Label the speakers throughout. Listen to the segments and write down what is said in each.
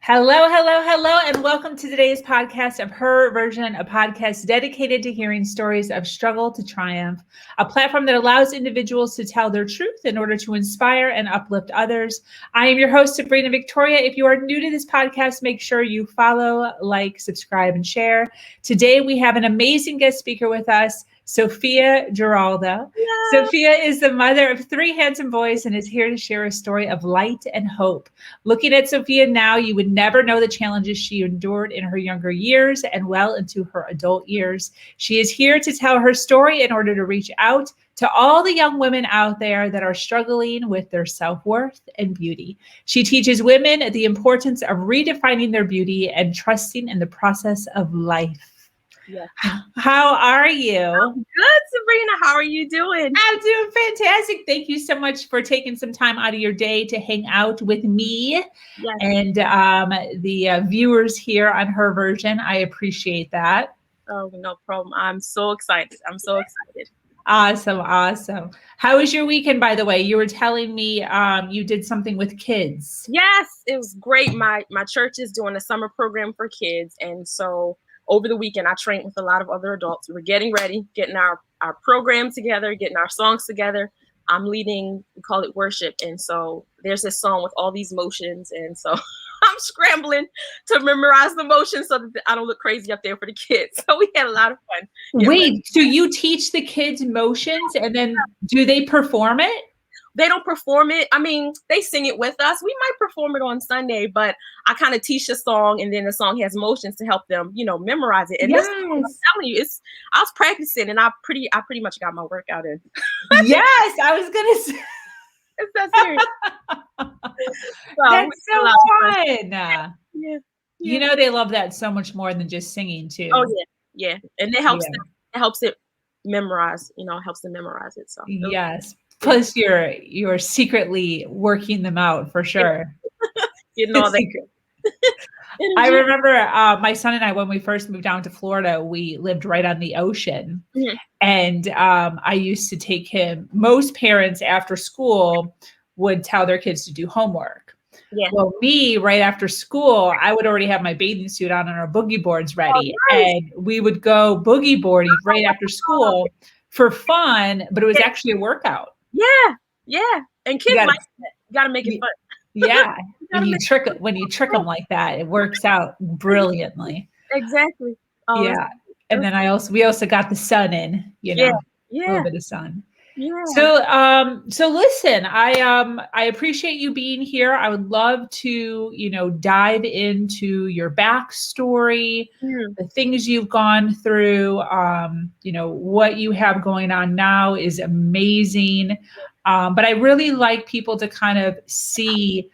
Speaker 1: Hello, hello, hello, and welcome to today's podcast of Her Version, a podcast dedicated to hearing stories of struggle to triumph, a platform that allows individuals to tell their truth in order to inspire and uplift others. I am your host, Sabrina Victoria. If you are new to this podcast, make sure you follow, like, subscribe, and share. Today, we have an amazing guest speaker with us, Sophia Giraldo.
Speaker 2: Yeah.
Speaker 1: Sophia is the mother of 3 handsome boys and is here to share a story of light and hope. Looking at Sophia now, you would never know the challenges she endured in her younger years and well into her adult years. She is here to tell her story in order to reach out to all the young women out there that are struggling with their self-worth and beauty. She teaches women the importance of redefining their beauty and trusting in the process of life.
Speaker 2: Yes.
Speaker 1: How are you?
Speaker 2: I'm good, Sabrina. How are you doing?
Speaker 1: I'm doing fantastic. Thank you so much for taking some time out of your day to hang out with me and the viewers here on Her Version. I appreciate that.
Speaker 2: Oh, no problem. I'm so excited.
Speaker 1: Awesome. How was your weekend, by the way? You were telling me you did something with kids.
Speaker 2: Yes, it was great. My church is doing a summer program for kids. And so over the weekend, I trained with a lot of other adults. We're getting ready, getting our program together, getting our songs together. I'm leading, we call it worship. And so there's this song with all these motions. And so I'm scrambling to memorize the motions so that I don't look crazy up there for the kids. So we had a lot of fun.
Speaker 1: Wait, so you teach the kids motions and then do they perform it?
Speaker 2: They don't perform it. I mean, they sing it with us. We might perform it on Sunday, but I kind of teach the song, and then the song has motions to help them, memorize it. And
Speaker 1: yes.
Speaker 2: This, I'm telling you, I was practicing, and I pretty much got my workout in.
Speaker 1: Yes, I was gonna say.
Speaker 2: It's that serious.
Speaker 1: That's so fun.
Speaker 2: Yeah.
Speaker 1: You know they love that so much more than just singing too.
Speaker 2: Oh yeah, and it helps. Them, it helps it memorize. Helps them memorize it. So
Speaker 1: yes. Plus, you're secretly working them out for sure.
Speaker 2: Getting all that.
Speaker 1: I remember my son and I, when we first moved down to Florida, we lived right on the ocean. Mm-hmm. And I used to take him. Most parents after school would tell their kids to do homework. Yeah. Well, me, right after school, I would already have my bathing suit on and our boogie boards ready. Oh, nice. And we would go boogie boarding right after school for fun, but it was actually a workout.
Speaker 2: Yeah. And kids like that. You got to make it fun.
Speaker 1: Yeah. When you trick them like that, it works out brilliantly.
Speaker 2: Exactly.
Speaker 1: Oh, yeah. And then we also got the sun in, a little bit of sun. Yeah. So listen, I appreciate you being here. I would love to, dive into your backstory, the things you've gone through. What you have going on now is amazing. But I really like people to kind of see,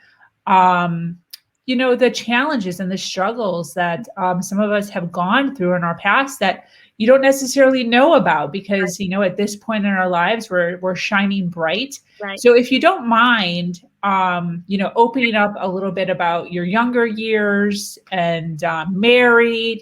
Speaker 1: the challenges and the struggles that some of us have gone through in our past that you don't necessarily know about because, at this point in our lives, we're shining bright. Right. So if you don't mind, opening up a little bit about your younger years and married,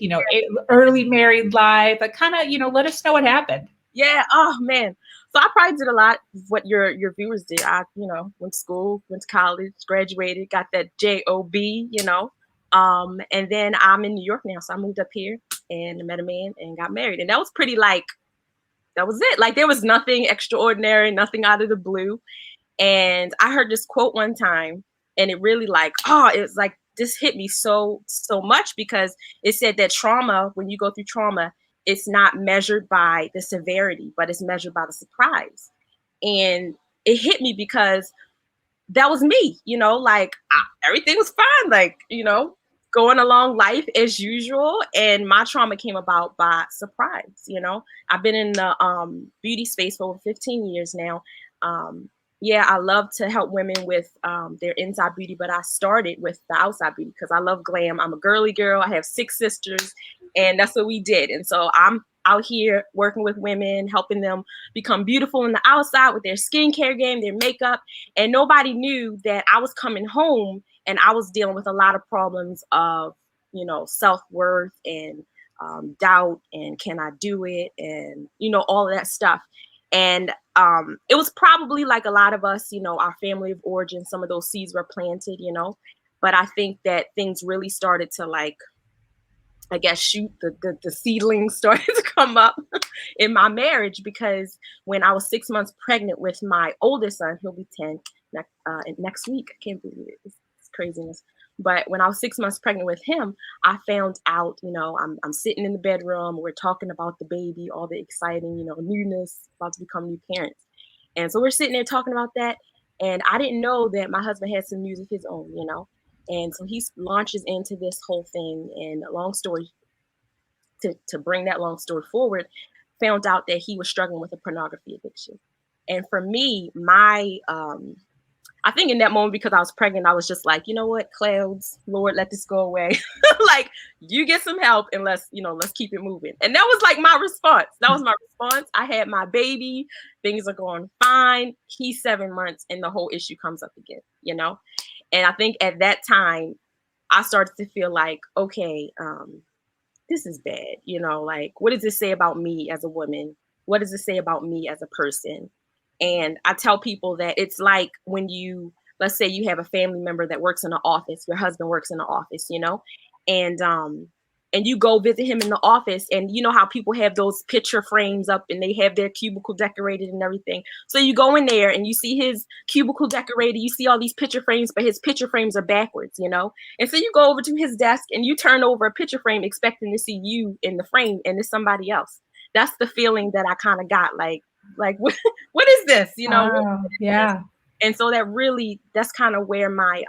Speaker 1: early married life, but kind of, let us know what happened.
Speaker 2: Yeah. Oh, man. So I probably did a lot of what your viewers did. I, went to school, went to college, graduated, got that JOB, and then I'm in New York now. So I moved up here and met a man and got married. And that was pretty that was it. Like there was nothing extraordinary, nothing out of the blue. And I heard this quote one time and it really it was like, this hit me so much because it said that trauma, when you go through trauma, it's not measured by the severity, but it's measured by the surprise. And it hit me because that was me, everything was fine, going along life as usual. And my trauma came about by surprise. I've been in the beauty space for over 15 years now. I love to help women with their inside beauty, but I started with the outside beauty because I love glam. I'm a girly girl. I have 6 sisters, and that's what we did. And so I'm out here working with women, helping them become beautiful on the outside with their skincare game, their makeup. And nobody knew that I was coming home and I was dealing with a lot of problems of, self-worth and doubt and can I do it? And, all of that stuff. And it was probably like a lot of us, our family of origin, some of those seeds were planted, But I think that things really started to, like, I guess, shoot, the seedlings started to come up in my marriage, because when I was 6 months pregnant with my oldest son, he'll be 10 next week. I can't believe it. It's craziness. But when I was 6 months pregnant with him, I found out, I'm sitting in the bedroom, we're talking about the baby, all the exciting, newness, about to become new parents. And so we're sitting there talking about that. And I didn't know that my husband had some news of his own. And so he launches into this whole thing. And long story, to bring that long story forward, found out that he was struggling with a pornography addiction. And for me, I think in that moment, because I was pregnant, I was just like, you know what, clouds, Lord, let this go away. Like, you get some help, and let's keep it moving. And that was like my response. That was my response. I had my baby. Things are going fine. He's 7 months, and the whole issue comes up again. And I think at that time, I started to feel like, okay, this is bad. Like, what does this say about me as a woman? What does it say about me as a person? And I tell people that it's like when let's say you have a family member that works in an office, your husband works in an office, and you go visit him in the office, and you know how people have those picture frames up and they have their cubicle decorated and everything. So you go in there and you see his cubicle decorated, you see all these picture frames, but his picture frames are backwards, And so you go over to his desk and you turn over a picture frame expecting to see you in the frame, and it's somebody else. That's the feeling that I kind of got, like what is this?
Speaker 1: Yeah.
Speaker 2: And so that's kind of where my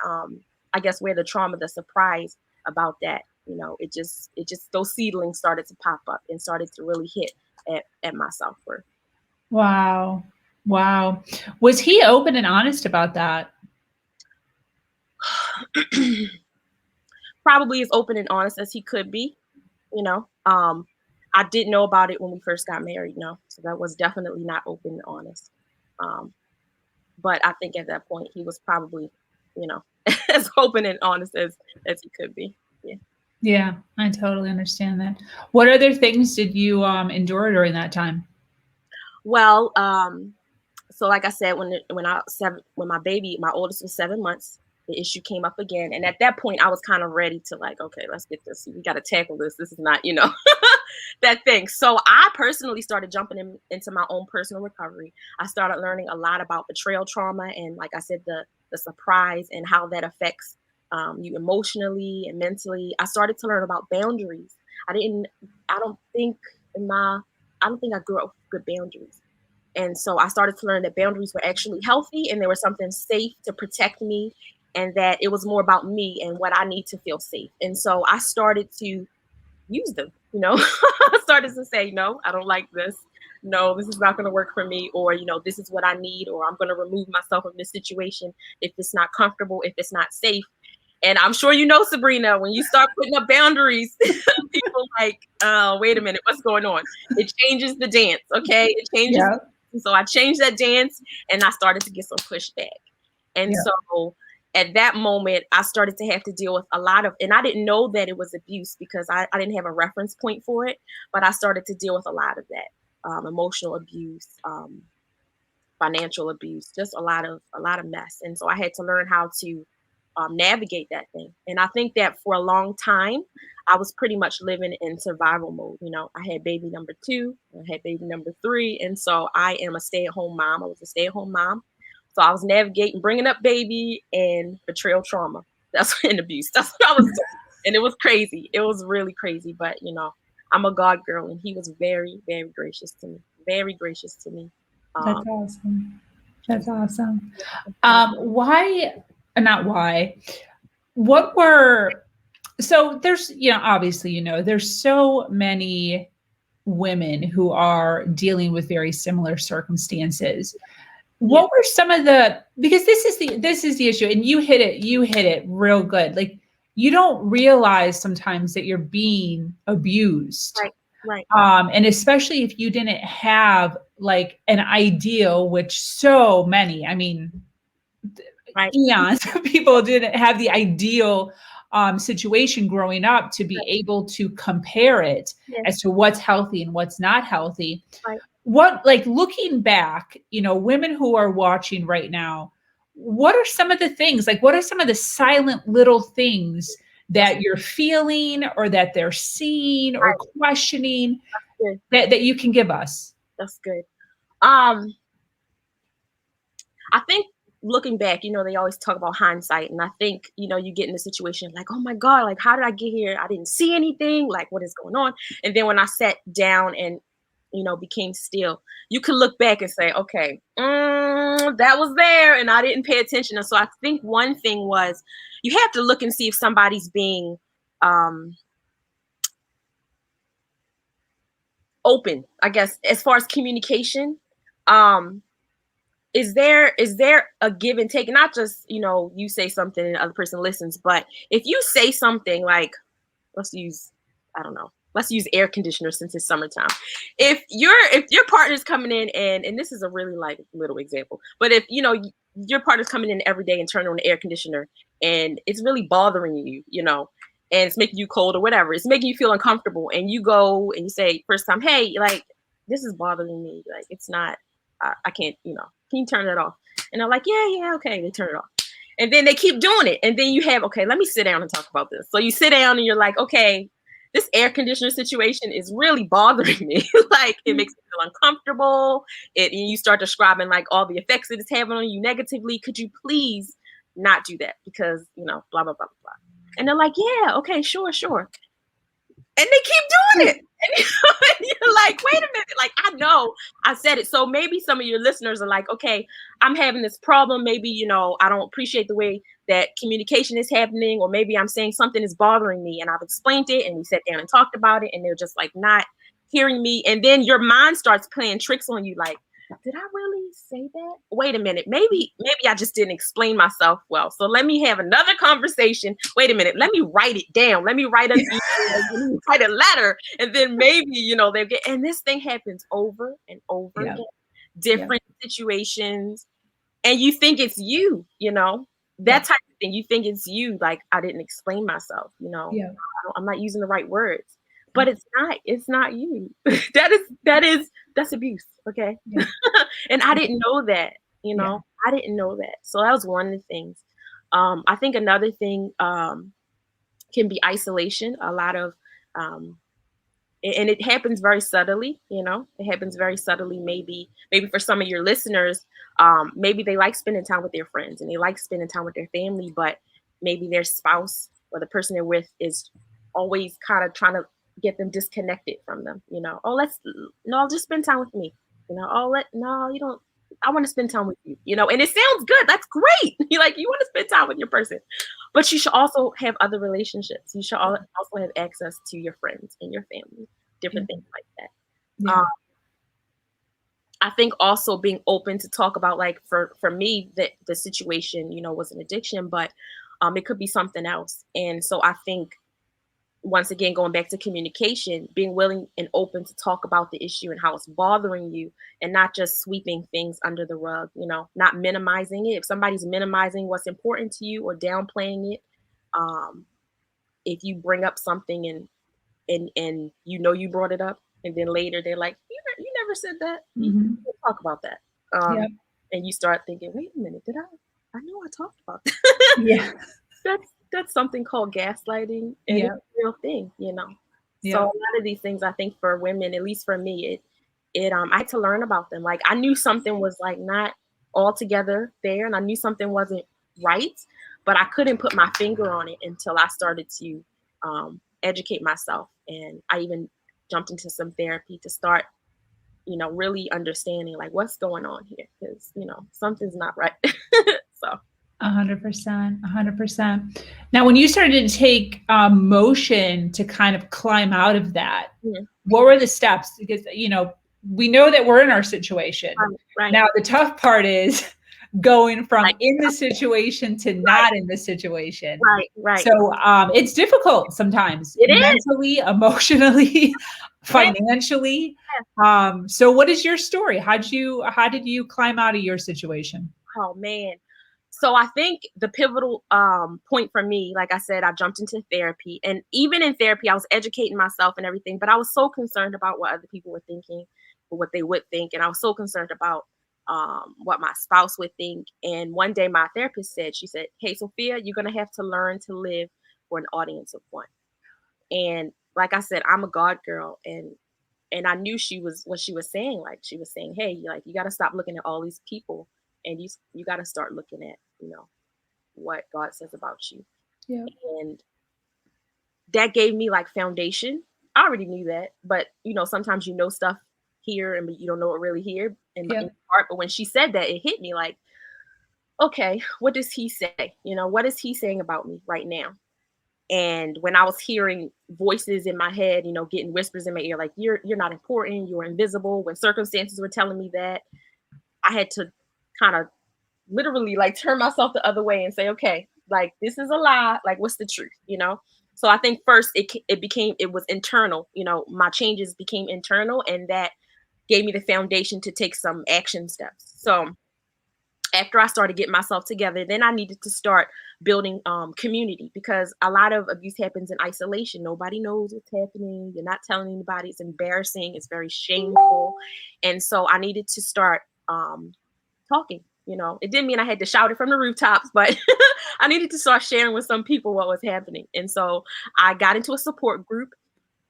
Speaker 2: I guess where the trauma, the surprise about that, it just those seedlings started to pop up and started to really hit at my self-worth.
Speaker 1: Wow. Was he open and honest about that?
Speaker 2: Probably as open and honest as he could be. I didn't know about it when we first got married, so that was definitely not open and honest. But I think at that point he was probably, as open and honest as he could be.
Speaker 1: Yeah, I totally understand that. What other things did you endure during that time?
Speaker 2: Well, so like I said, when my oldest was 7 months, the issue came up again. And at that point I was kind of ready to, like, okay, let's get this. We got to tackle this. This is not, that thing. So I personally started jumping into my own personal recovery. I started learning a lot about betrayal trauma. And like I said, the surprise and how that affects you emotionally and mentally. I started to learn about boundaries. I don't think I grew up with good boundaries. And so I started to learn that boundaries were actually healthy, and they were something safe to protect me, and that it was more about me and what I need to feel safe. And so I started to use them, I started to say, no, I don't like this. No, this is not going to work for me. Or, this is what I need, or I'm going to remove myself from this situation if it's not comfortable, if it's not safe. And I'm sure Sabrina, when you start putting up boundaries, people like, wait a minute, what's going on? It changes the dance, okay? It changes.
Speaker 1: Yeah.
Speaker 2: And so I changed that dance, and I started to get some pushback. And so at that moment, I started to have to deal with a lot of, and I didn't know that it was abuse because I didn't have a reference point for it, but I started to deal with a lot of that, emotional abuse, financial abuse, just a lot of mess. And so I had to learn how to navigate that thing. And I think that for a long time, I was pretty much living in survival mode. I had baby number 2, I had baby number 3. And so I am a stay-at-home mom. I was a stay-at-home mom. So I was navigating, bringing up baby and betrayal trauma. That's an abuse. That's what I was doing. And it was crazy. It was really crazy. But, I'm a God girl, and he was very, very gracious to me. Very gracious to me.
Speaker 1: That's awesome. That's awesome. So there's, obviously, there's so many women who are dealing with very similar circumstances. What were some of because this is the issue, and you hit it real good. Like, you don't realize sometimes that you're being abused.
Speaker 2: Right.
Speaker 1: And especially if you didn't have like an ideal, which so many, eons of people didn't have the ideal situation growing up to be able to compare it as to what's healthy and what's not healthy.
Speaker 2: Right.
Speaker 1: What, like, looking back, women who are watching right now, what are some of the things, like what are some of the silent little things that you're feeling or that they're seeing or questioning that you can give us?
Speaker 2: That's good. I think looking back, they always talk about hindsight. And I think, you get in a situation like, oh my God, like, how did I get here? I didn't see anything. Like, what is going on? And then when I sat down and, became still, you could look back and say, okay, that was there and I didn't pay attention. And so I think one thing was you have to look and see if somebody's being open, I guess, as far as communication. Is there a give and take? Not just, you say something and the other person listens, but if you say something like, let's use air conditioner since it's summertime. If your partner's coming in and this is a really like little example, but if your partner's coming in every day and turning on the air conditioner and it's really bothering you, and it's making you cold or whatever, it's making you feel uncomfortable, and you go and you say first time, hey, like, this is bothering me, like, it's not, I can't, can you turn it off? And they're like, yeah, okay. They turn it off. And then they keep doing it. And then you have, okay, let me sit down and talk about this. So you sit down and you're like, okay, this air conditioner situation is really bothering me. Like, it makes me feel uncomfortable. And you start describing like all the effects that it's having on you negatively. Could you please not do that? Because, blah, blah, blah, blah. And they're like, yeah, okay, sure. And they keep doing it. And you're like, wait a minute. Like, I know I said it. So maybe some of your listeners are like, okay, I'm having this problem. Maybe, I don't appreciate the way that communication is happening. Or maybe I'm saying something is bothering me and I've explained it and we sat down and talked about it and they're just like not hearing me. And then your mind starts playing tricks on you. Like, did I really say that? Wait a minute. Maybe I just didn't explain myself well. So let me have another conversation. Wait a minute. Let me write it down. Let me write write a letter. And then maybe, they'll get, and this thing happens over and over again, different situations. And you think it's you, that type of thing. You think it's you. Like, I didn't explain myself, I'm not using the right words. But it's not you. That's abuse. Okay. Yeah. And I didn't know that, I didn't know that. So that was one of the things. I think another thing can be isolation. A lot of, and it happens very subtly, it happens very subtly. Maybe for some of your listeners, maybe they like spending time with their friends and they like spending time with their family, but maybe their spouse or the person they're with is always kind of trying to get them disconnected from them. Just spend time with me. You don't. I want to spend time with you. And it sounds good. That's great. You want to spend time with your person, but you should also have other relationships. You should also have access to your friends and your family, different things like that. Yeah. I think also being open to talk about, like, for me, that the situation, was an addiction, but it could be something else. And so I think, once again, going back to communication, being willing and open to talk about the issue and how it's bothering you, and not just sweeping things under the rug, not minimizing it. If somebody's minimizing what's important to you or downplaying it, if you bring up something and you brought it up, and then later they're like, you never said that. Mm-hmm. You talk about that. And you start thinking, wait a minute, I know I talked about that. Yeah. That's something called gaslighting, and it's a real thing, So a lot of these things, I think, for women, at least for me, I had to learn about them. Like, I knew something was like not all together there, and I knew something wasn't right, but I couldn't put my finger on it until I started to educate myself, and I even jumped into some therapy to start, really understanding, like, what's going on here, because something's not right. So.
Speaker 1: 100%. Now, when you started to take motion to kind of climb out of that, what were the steps? Because, we know that we're in our situation. Right. Now, the tough part is going from in the situation to not in the situation.
Speaker 2: Right.
Speaker 1: So it's difficult sometimes. It mentally, emotionally, financially. So what is your story? How did you climb out of your situation?
Speaker 2: Oh, man. So I think the pivotal point for me, like I said, I jumped into therapy, and even in therapy, I was educating myself and everything, but I was so concerned about what other people were thinking or what they would think. And I was so concerned about what my spouse would think. And one day my therapist said, she said, "Hey, Sophia, you're going to have to learn to live for an audience of one." And like I said, I'm a God girl. And I knew she was what she was saying. Like she was saying, hey, like you got to stop looking at all these people, and you got to start looking at, what God says about you.
Speaker 1: Yeah.
Speaker 2: And that gave me like foundation. I already knew that, but sometimes stuff here and you don't know it really here in your heart. But when she said that, it hit me like, okay, what does he say? What is he saying about me right now? And when I was hearing voices in my head, getting whispers in my ear, like you're not important, you're invisible, when circumstances were telling me that, I had to kind of literally like turn myself the other way and say, okay, like this is a lie. Like what's the truth? So I think first it was internal. My changes became internal, and that gave me the foundation to take some action steps. So after I started getting myself together, then I needed to start building community, because a lot of abuse happens in isolation. Nobody knows what's happening. You're not telling anybody. It's embarrassing. It's very shameful. And so I needed to start talking. It didn't mean I had to shout it from the rooftops, but I needed to start sharing with some people what was happening. And so I got into a support group,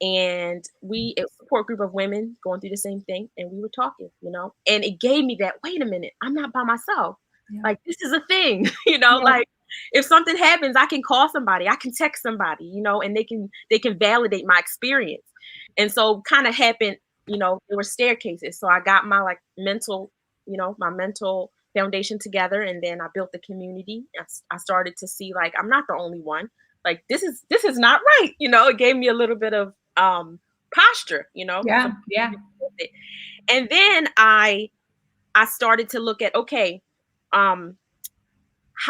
Speaker 2: and a support group of women going through the same thing, and we were talking, and it gave me that, wait a minute, I'm not by myself.
Speaker 1: Yeah.
Speaker 2: Like this is a thing.
Speaker 1: Yeah.
Speaker 2: Like if something happens, I can call somebody, I can text somebody, and they can validate my experience. And so kind of happened, there were staircases. So I got my like mental, my mental foundation together, and then I built the community. I started to see like I'm not the only one. Like this is not right. It gave me a little bit of posture,
Speaker 1: Yeah. Yeah.
Speaker 2: and then I started to look at, okay, how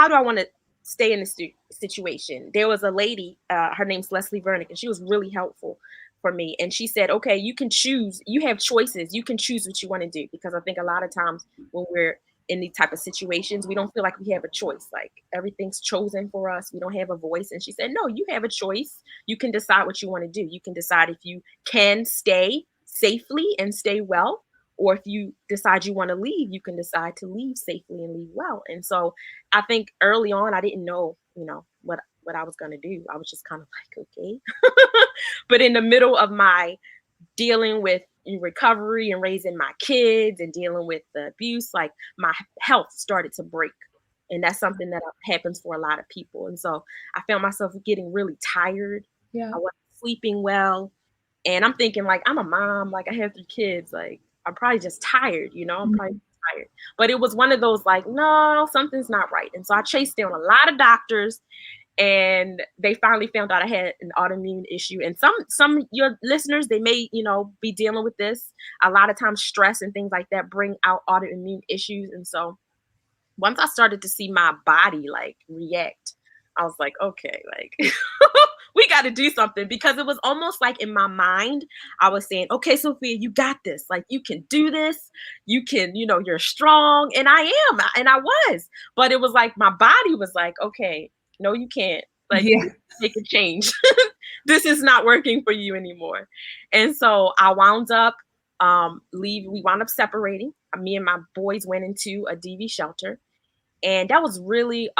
Speaker 2: do I want to stay in this situation? There was a lady, her name's Leslie Vernick, and she was really helpful for me. And she said, okay, you can choose, you have choices, you can choose what you want to do. Because I think a lot of times when we're in these type of situations, we don't feel like we have a choice. Like everything's chosen for us. We don't have a voice. And she said, no, you have a choice. You can decide what you want to do. You can decide if you can stay safely and stay well, or if you decide you want to leave, you can decide to leave safely and leave well. And so I think early on, I didn't know, what I was going to do. I was just kind of like, okay. But in the middle of my dealing with recovery and raising my kids and dealing with the abuse, like my health started to break. And that's something that happens for a lot of people. And so I found myself getting really tired.
Speaker 1: Yeah.
Speaker 2: I wasn't sleeping well. And I'm thinking, like, I'm a mom, like I have 3 kids, like I'm probably just tired, I'm probably tired. But it was one of those like, no, something's not right. And so I chased down a lot of doctors, and they finally found out I had an autoimmune issue. And some your listeners, they may, be dealing with this. A lot of times stress and things like that bring out autoimmune issues. And so once I started to see my body like react, I was like, okay, like we got to do something, because it was almost like in my mind, I was saying, okay, Sophia, you got this. Like you can do this. You can, you're strong. And I am. And I was. But it was like my body was like, okay, no, you can't. Like
Speaker 1: Yeah.
Speaker 2: make a change. This is not working for you anymore. And so I wound up we wound up separating. Me and my boys went into a DV shelter. And that was really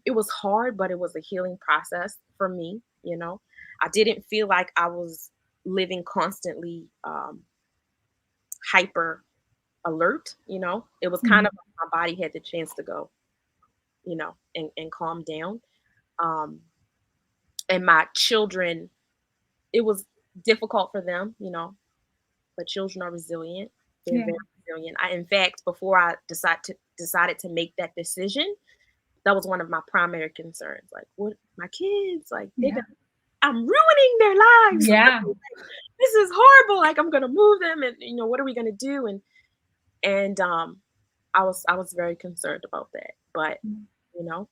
Speaker 2: it was hard, but it was a healing process for me. I didn't feel like I was living constantly hyper alert. It was kind of like my body had the chance to go, and calm down. And my children, it was difficult for them, but children are resilient. They're
Speaker 1: Yeah.
Speaker 2: very resilient. In fact, before I decided to make that decision, that was one of my primary concerns. Like, what, my kids, like,
Speaker 1: Yeah.
Speaker 2: I'm ruining their lives.
Speaker 1: Yeah.
Speaker 2: This is horrible. Like, I'm gonna move them, and what are we gonna do? And I was very concerned about that. But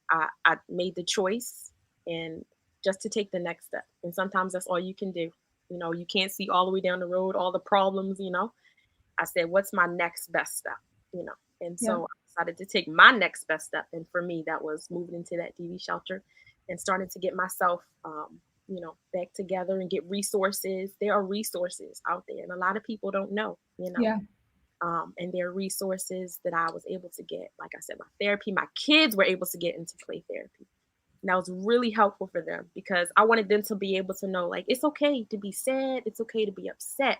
Speaker 2: I made the choice, and just to take the next step. And sometimes that's all you can do. You can't see all the way down the road, all the problems. I said, what's my next best step? And
Speaker 1: Yeah.
Speaker 2: so I decided to take my next best step. And for me, that was moving into that DV shelter and starting to get myself, back together and get resources. There are resources out there, and a lot of people don't know.
Speaker 1: Yeah.
Speaker 2: and there are resources that I was able to get. Like I said, my therapy, my kids were able to get into play therapy. And that was really helpful for them because I wanted them to be able to know, like, it's okay to be sad. It's okay to be upset.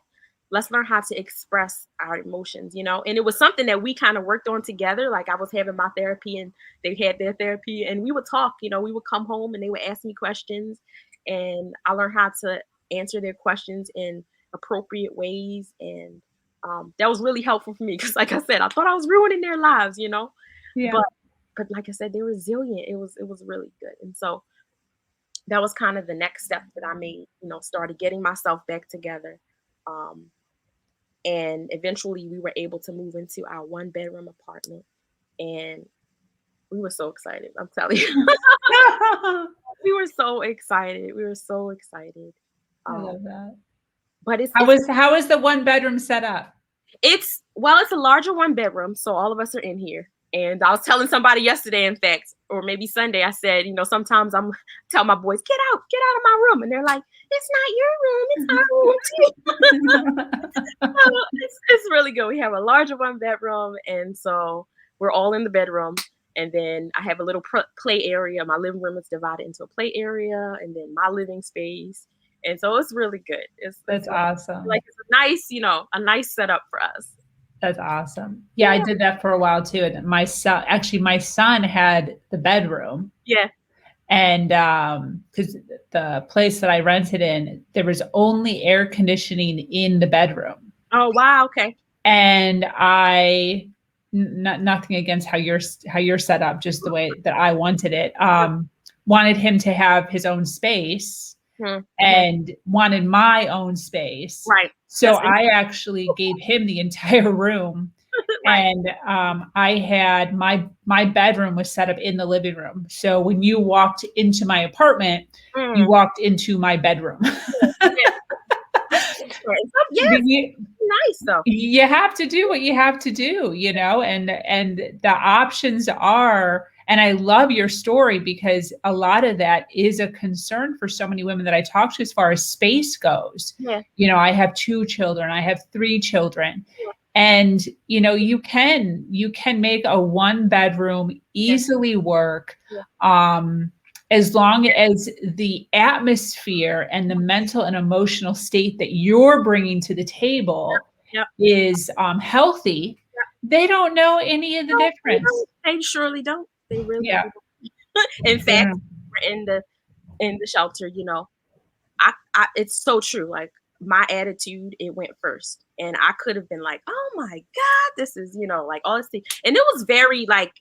Speaker 2: Let's learn how to express our emotions, you know? And it was something that we kind of worked on together. Like I was having my therapy and they had their therapy and we would talk, you know, we would come home and they would ask me questions and I learned how to answer their questions in appropriate ways. And that was really helpful for me because, like I said, I thought I was ruining their lives, you know?
Speaker 1: Yeah.
Speaker 2: But like I said, they're resilient. It was really good. And so that was kind of the next step that I made, you know, started getting myself back together. Um, and eventually we were able to move into our 1 bedroom apartment. And we were so excited. I'm telling you. We were so excited. We were so excited.
Speaker 1: I
Speaker 2: Um,
Speaker 1: love that.
Speaker 2: but
Speaker 1: How is the 1 bedroom set up?
Speaker 2: it's a larger 1 bedroom, so all of us are in here. And I was telling somebody yesterday, in fact, or maybe Sunday, I said, you know, sometimes I'm tell my boys, get out of my room. And they're like, it's not your room, it's our room too. So it's really good. We have a larger 1 bedroom, and so we're all in the bedroom. And then I have a little play area. My living room is divided into a play area, and then my living space. And so it's really good.
Speaker 1: That's awesome.
Speaker 2: Like it's a nice, you know, a nice setup for us.
Speaker 1: That's awesome. Yeah, I did that for a while too. And my son had the bedroom.
Speaker 2: Yeah.
Speaker 1: And because the place that I rented in, there was only air conditioning in the bedroom.
Speaker 2: Oh wow. Okay.
Speaker 1: And nothing against how you're set up, just the way that I wanted it. Wanted him to have his own space and wanted my own space.
Speaker 2: Right.
Speaker 1: So I actually gave him the entire room. Right. And I had my bedroom was set up in the living room. So when you walked into my apartment, you walked into my bedroom.
Speaker 2: Nice though.
Speaker 1: You have to do what you have to do, you know, and the options are, and I love your story because a lot of that is a concern for so many women that I talk to as far as space goes.
Speaker 2: Yeah.
Speaker 1: You know, I have 2 children, I have 3 children. Yeah. And you know, you can make a 1 bedroom easily work. Yeah. As long as the atmosphere and the mental and emotional state that you're bringing to the table is healthy, they don't know any of the difference.
Speaker 2: They surely don't. They really don't. In fact, we're in the shelter, you know, I it's so true. Like my attitude, it went first. And I could have been like, oh my God, this is, you know, like all this thing. And it was very like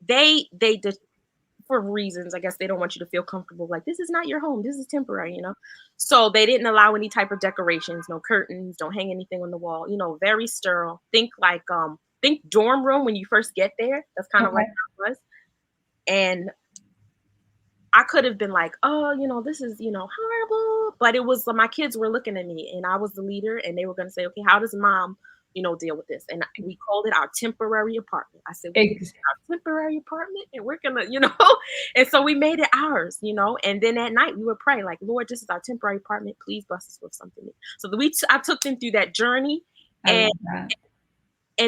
Speaker 2: they did for reasons, I guess they don't want you to feel comfortable. Like, this is not your home. This is temporary, you know? So they didn't allow any type of decorations, no curtains, don't hang anything on the wall, you know, very sterile. Think dorm room when you first get there. That's kind of like how it was. And I could have been like, oh, you know, this is, you know, horrible. But it was my kids were looking at me and I was the leader and they were going to say, okay, how does mom, you know, deal with this? And we called it our temporary apartment. I said, our temporary apartment and we're going to, you know, and so we made it ours, you know, and then at night we would pray like, Lord, this is our temporary apartment. Please bless us with something new. So I took them through that journey and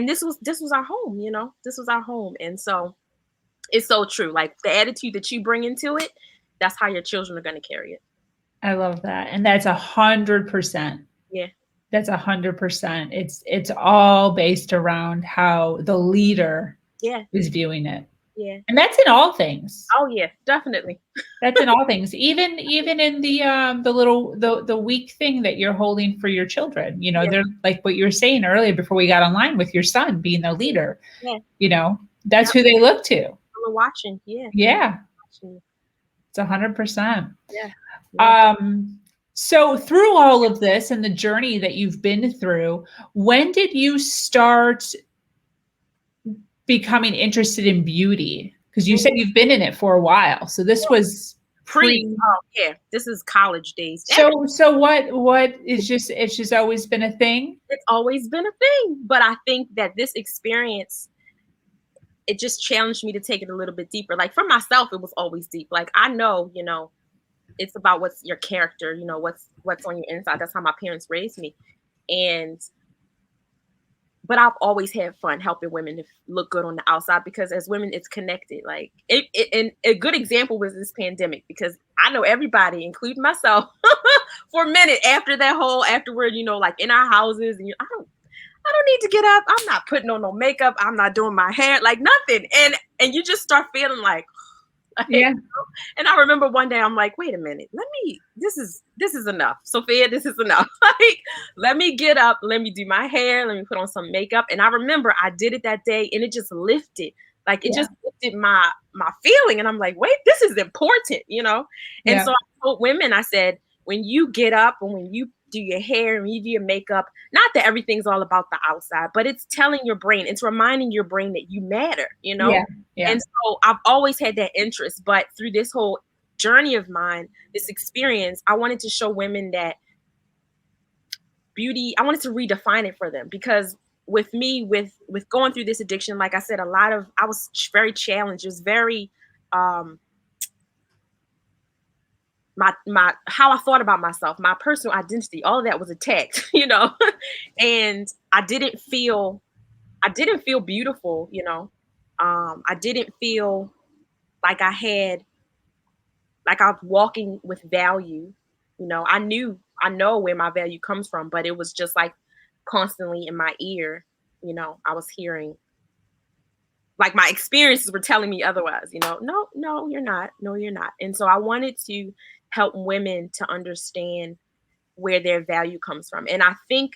Speaker 2: this was our home, you know, this was our home. And so it's so true. Like the attitude that you bring into it, that's how your children are going to carry it.
Speaker 1: I love that. And that's 100%.
Speaker 2: Yeah.
Speaker 1: That's 100%. It's all based around how the leader is viewing it.
Speaker 2: Yeah.
Speaker 1: And that's in all things.
Speaker 2: Oh yeah, definitely.
Speaker 1: That's in all things. Even in the weak thing that you're holding for your children. You know, they're like what you were saying earlier before we got online with your son being the leader.
Speaker 2: Yeah.
Speaker 1: You know, that's who they look to.
Speaker 2: We're watching. Yeah.
Speaker 1: Yeah. It's 100%.
Speaker 2: Yeah.
Speaker 1: So through all of this and the journey that you've been through, when did you start becoming interested in beauty? Because you said you've been in it for a while. So this was
Speaker 2: this is college days.
Speaker 1: So what is it's just always been a thing?
Speaker 2: It's always been a thing. But I think that this experience, it just challenged me to take it a little bit deeper. Like for myself, it was always deep. Like I know, you know, it's about what's your character, you know, what's on your inside. That's how my parents raised me. But but I've always had fun helping women to look good on the outside, because as women, it's connected. Like and a good example was this pandemic, because I know everybody, including myself, for a minute after that whole afterward, like in our houses, and I don't need to get up. I'm not putting on no makeup. I'm not doing my hair, like nothing. And you just start feeling like,
Speaker 1: Yeah.
Speaker 2: and I remember one day I'm like, wait a minute, this is enough. Sophia, this is enough. Like, let me get up, let me do my hair, let me put on some makeup. And I remember I did it that day, and it just lifted. Like, it just lifted my feeling. And I'm like, wait, this is important, And
Speaker 1: Yeah.
Speaker 2: so I told women, I said, when you get up and when you do your hair and you do your makeup, not that everything's all about the outside, but it's telling your brain, it's reminding your brain that you matter,
Speaker 1: Yeah. Yeah.
Speaker 2: And so I've always had that interest, but through this whole journey of mine, this experience, I wanted to show women that beauty, I wanted to redefine it for them, because with me, with going through this addiction, like I said, I was very challenged. It was very, my how I thought about myself, my personal identity, all of that was attacked, and I didn't feel beautiful, I didn't feel like I was walking with value. I know where my value comes from, but it was just like constantly in my ear, I was hearing, like, my experiences were telling me otherwise, no, you're not. No, you're not. And so I wanted to help women to understand where their value comes from. And I think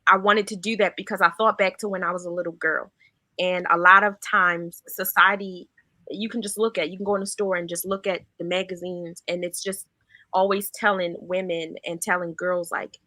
Speaker 2: I wanted to do that because I thought back to when I was a little girl. And a lot of times society, you can go in the store and just look at the magazines, and it's just always telling women and telling girls, like,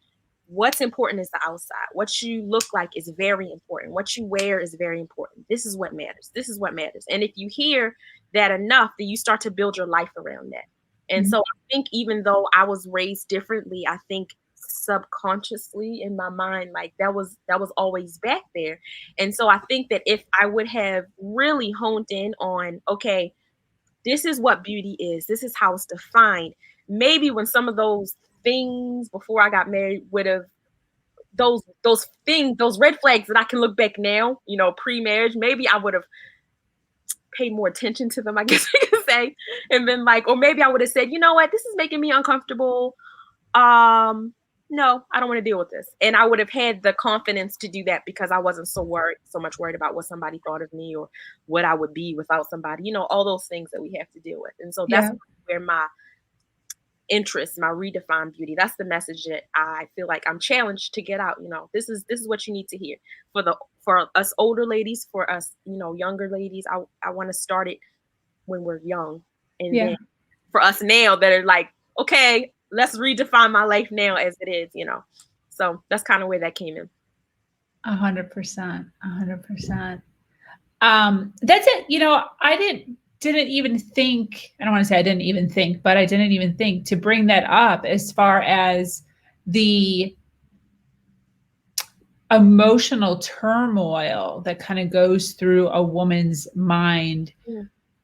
Speaker 2: what's important is the outside. What you look like is very important. What you wear is very important. This is what matters. This is what matters. And if you hear that enough, then you start to build your life around that. And so I think, even though I was raised differently, I think subconsciously in my mind, like, that was always back there. And so I think that if I would have really honed in on, okay, this is what beauty is, this is how it's defined, maybe when some of those things before I got married would have, those things, those red flags that I can look back now, pre-marriage, maybe I would have paid more attention to them, I guess we could say, and been like, or maybe I would have said, you know what, this is making me uncomfortable. No, I don't want to deal with this. And I would have had the confidence to do that because I wasn't so much worried about what somebody thought of me or what I would be without somebody, all those things that we have to deal with. And so that's where my interest, my redefined beauty, that's the message that I feel like I'm challenged to get out. This is what you need to hear for us older ladies, for us, younger ladies. I want to start it when we're young. And then for us now that are like, okay, let's redefine my life now as it is, So that's kind of where that came in.
Speaker 1: 100%. 100%. That's it. I didn't even think, I don't want to say I didn't even think, but I didn't even think to bring that up as far as the emotional turmoil that kind of goes through a woman's mind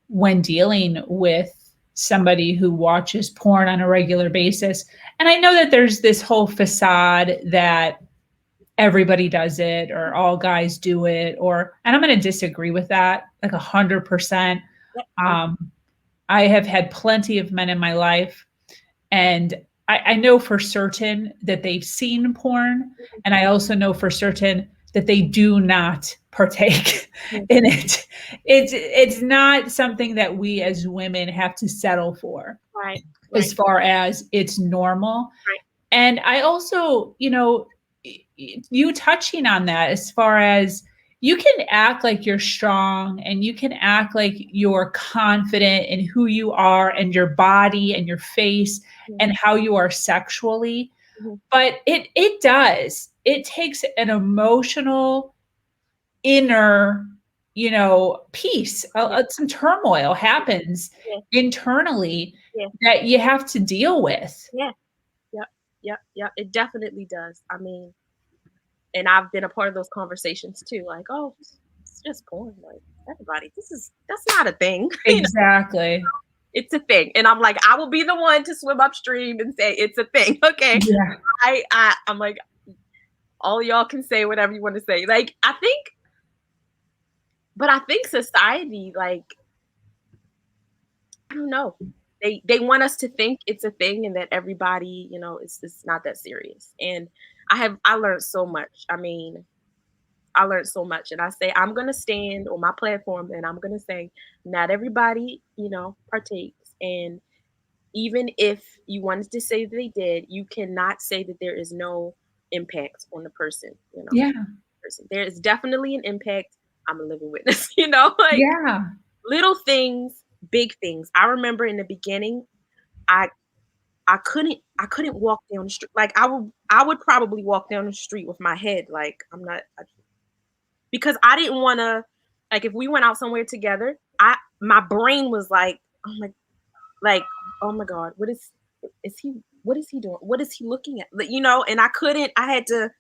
Speaker 1: when dealing with somebody who watches porn on a regular basis. And I know that there's this whole facade that everybody does it or all guys do it, and I'm going to disagree with that like 100%. I have had plenty of men in my life, and I know for certain that they've seen porn, and I also know for certain that they do not partake in it. It's not something that we as women have to settle for,
Speaker 2: right.
Speaker 1: as far as it's normal.
Speaker 2: Right.
Speaker 1: And I also, you touching on that, as far as you can act like you're strong and you can act like you're confident in who you are and your body and your face and how you are sexually. But it takes an emotional inner, peace. Some turmoil happens internally that you have to deal with.
Speaker 2: Yep. It definitely does. I mean, and I've been a part of those conversations too. Like, oh, it's just porn. Like, everybody, that's not a thing.
Speaker 1: Exactly.
Speaker 2: It's a thing. And I'm like, I will be the one to swim upstream and say it's a thing. Okay.
Speaker 1: Yeah.
Speaker 2: I'm like, All y'all can say whatever you want to say. Like, I think society, like, I don't know. They want us to think it's a thing and that everybody, it's not that serious. And I learned so much. I mean, I learned so much. And I say I'm gonna stand on my platform and I'm gonna say not everybody, partakes. And even if you wanted to say that they did, you cannot say that there is no impact on the person,
Speaker 1: Yeah.
Speaker 2: person. There is definitely an impact. I'm a living witness, like
Speaker 1: Yeah.
Speaker 2: little things, big things. I remember in the beginning, I I couldn't walk down the street. Like I would probably walk down the street with my head like I'm not because I didn't want to, like, if we went out somewhere together, my brain was like, oh my, like, oh my god, what is he doing? What is he looking at? And I had to,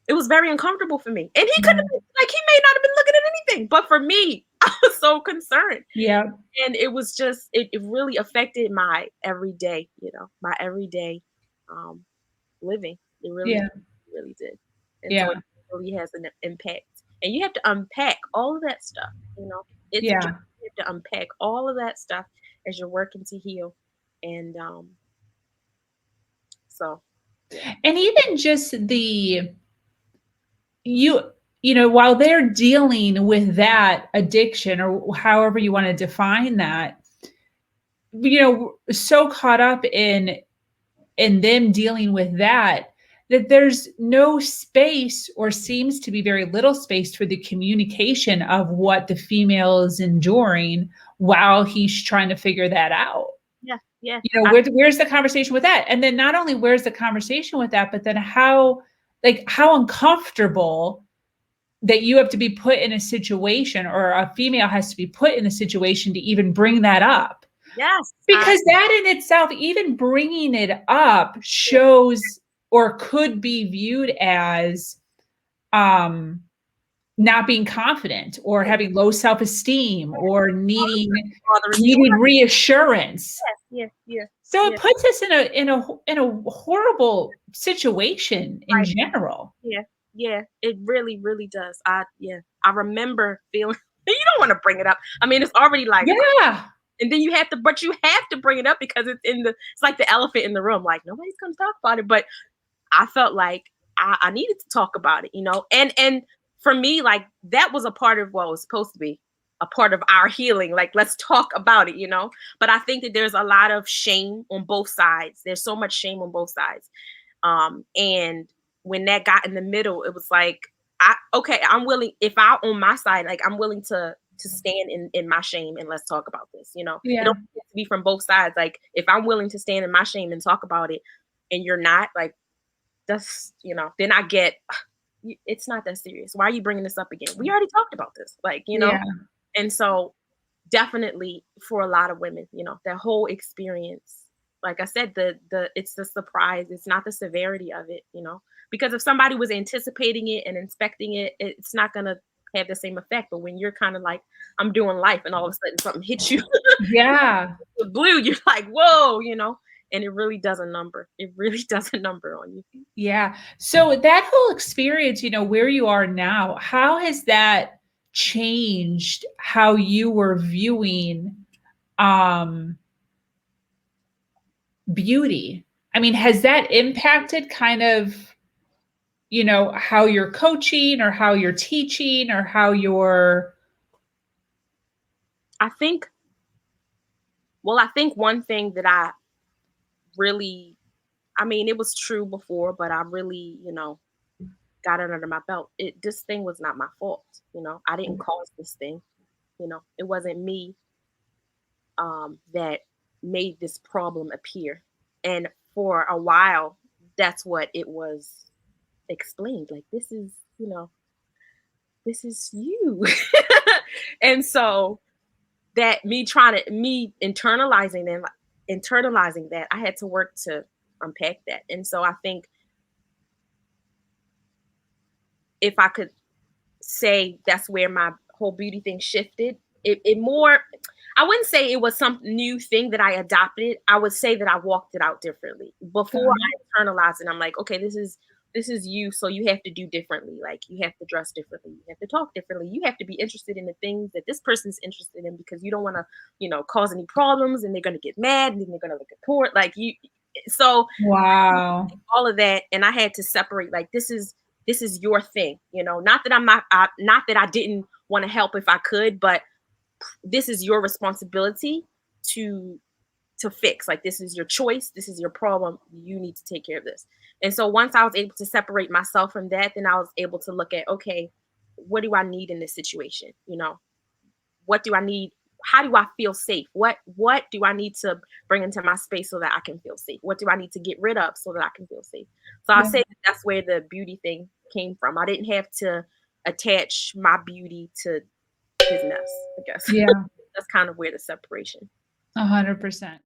Speaker 2: it was very uncomfortable for me. And he couldn't have like, he may not have been looking at anything, but for me, I was so concerned.
Speaker 1: Yeah.
Speaker 2: And it was just, it really affected my everyday, my everyday um living. It really,
Speaker 1: Yeah.
Speaker 2: really did. And so
Speaker 1: Yeah.
Speaker 2: it really has an impact. And you have to unpack all of that stuff, It's a journey.
Speaker 1: Yeah.
Speaker 2: You have to unpack all of that stuff as you're working to heal. And so yeah.
Speaker 1: And even just you while they're dealing with that addiction or however you want to define that, so caught up in them dealing with that there's no space or seems to be very little space for the communication of what the female is enduring while he's trying to figure that out.
Speaker 2: Yeah, yeah.
Speaker 1: Where's the conversation with that? And then not only where's the conversation with that, but then how uncomfortable that you have to be put in a situation, or a female has to be put in a situation to even bring that up.
Speaker 2: Yes.
Speaker 1: Because that in itself, even bringing it up shows or could be viewed as not being confident or having low self-esteem or needing reassurance.
Speaker 2: Yes, yeah.
Speaker 1: So it puts us in a horrible situation in
Speaker 2: Right.
Speaker 1: general.
Speaker 2: Yeah, yeah. It really, really does. I remember feeling you don't want to bring it up. I mean, it's already like,
Speaker 1: Yeah.
Speaker 2: and then you have to bring it up because it's like the elephant in the room. Like nobody's gonna talk about it. But I felt like I needed to talk about it, and for me, like that was a part of what was supposed to be a part of our healing. Like, let's talk about it, But I think that there's a lot of shame on both sides. There's so much shame on both sides. And when that got in the middle, it was like, I'm willing, if I on my side, like I'm willing to stand in my shame and let's talk about this. It
Speaker 1: Yeah.
Speaker 2: don't have to be from both sides. Like if I'm willing to stand in my shame and talk about it and you're not, like that's, then I get, it's not that serious. Why are you bringing this up again? We already talked about this, like,
Speaker 1: Yeah.
Speaker 2: And so definitely for a lot of women, that whole experience, like I said, it's the surprise. It's not the severity of it, because if somebody was anticipating it and inspecting it, it's not going to have the same effect. But when you're kind of like, I'm doing life and all of a sudden something hits you
Speaker 1: Yeah.
Speaker 2: with blue, you're like, whoa, and it really does a number. It really does a number on you.
Speaker 1: Yeah. So that whole experience, where you are now, how has that changed how you were viewing beauty? I mean, has that impacted kind of, how you're coaching or how you're teaching or how you're
Speaker 2: I think one thing that I really, I mean, it was true before, but I really, got it under my belt. This thing was not my fault. I didn't cause this thing. It wasn't me that made this problem appear. And for a while, that's what it was explained. Like, this is you. And so that me internalizing that, I had to work to unpack that. And so I think if I could say that's where my whole beauty thing shifted, it more, I wouldn't say it was some new thing that I adopted. I would say that I walked it out differently. Before I internalized it, I'm like, okay, this is this is you, so you have to do differently. Like, you have to dress differently, you have to talk differently, you have to be interested in the things that this person's interested in, because you don't want to, cause any problems, and they're going to get mad, and then they're going to look at poor, like you. So
Speaker 1: Wow.
Speaker 2: all of that, and I had to separate. Like, this is your thing. Not that not that I didn't want to help if I could, but this is your responsibility to fix. Like, this is your choice, this is your problem, you need to take care of this. And so once I was able to separate myself from that, then I was able to look at, okay, what do I need in this situation? What do I need? How do I feel safe? What do I need to bring into my space so that I can feel safe? What do I need to get rid of so that I can feel safe? So I
Speaker 1: Yeah.
Speaker 2: say that that's where the beauty thing came from. I didn't have to attach my beauty to his mess, I guess.
Speaker 1: Yeah.
Speaker 2: That's kind of where the separation.
Speaker 1: 100%.